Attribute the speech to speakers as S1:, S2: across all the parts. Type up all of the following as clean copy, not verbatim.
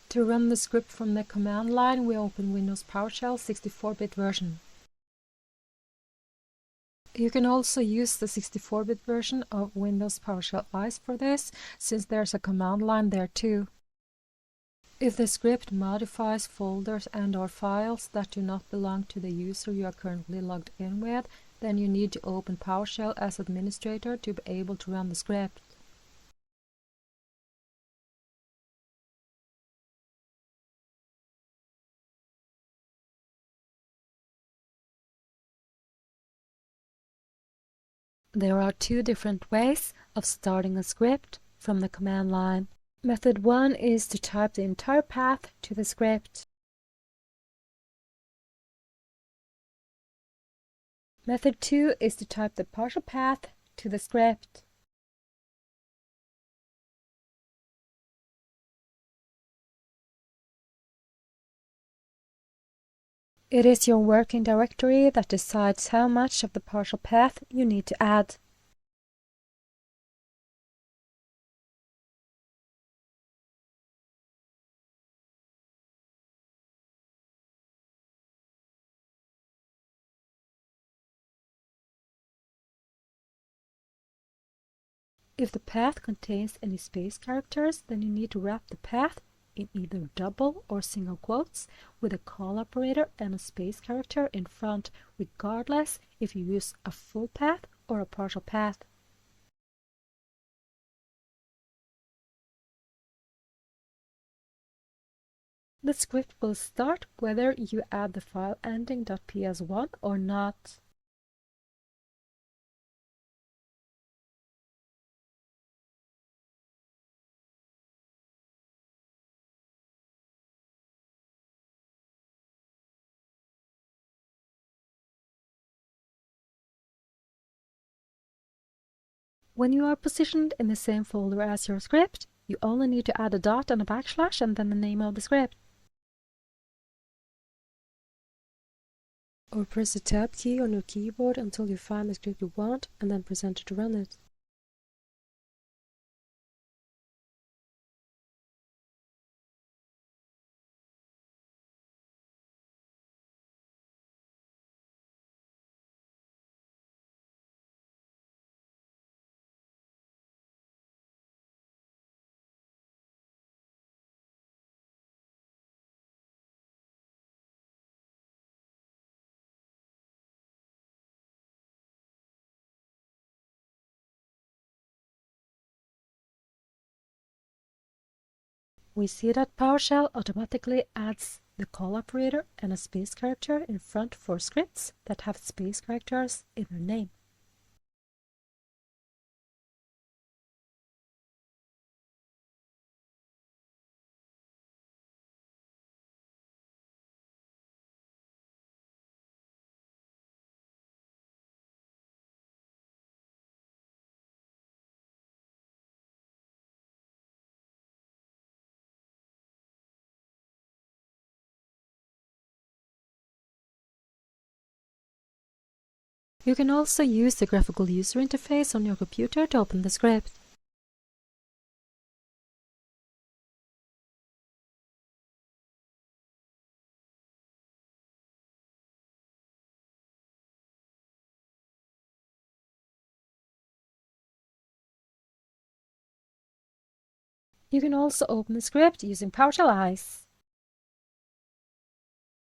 S1: To run the script from the command line, we open Windows PowerShell 64-bit version. You can also use the 64-bit version of Windows PowerShell ICE for this, since there's a command line there too. If the script modifies folders and/or files that do not belong to the user you are currently logged in with, then you need to open PowerShell as administrator to be able to run the script. There are two different ways of starting a script from the command line. Method 1 is to type the entire path to the script. Method 2 is to type the partial path to the script. It is your working directory that decides how much of the partial path you need to add. If the path contains any space characters, then you need to wrap the path in either double or single quotes with a call operator and a space character in front, regardless if you use a full path or a partial path. The script will start whether you add the file ending .ps1 or not. When you are positioned in the same folder as your script, you only need to add a dot and a backslash and then the name of the script. Or press the Tab key on your keyboard until you find the script you want and then press Enter to run it. We see that PowerShell automatically adds the call operator and a space character in front for scripts that have space characters in their name. You can also use the graphical user interface on your computer to open the script. You can also open the script using PowerShell ICE.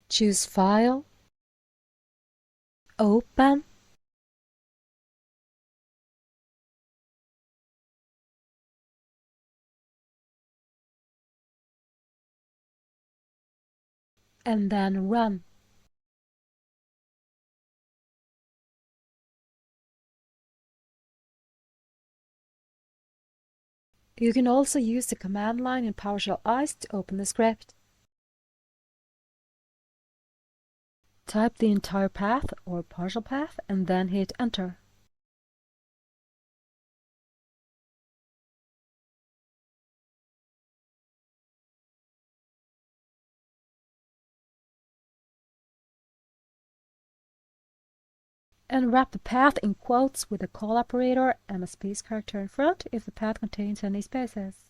S1: Choose File, Open, and then Run. You can also use the command line in PowerShell ICE to open the script. Type the entire path or partial path and then hit Enter. And wrap the path in quotes with a call operator and a space character in front if the path contains any spaces.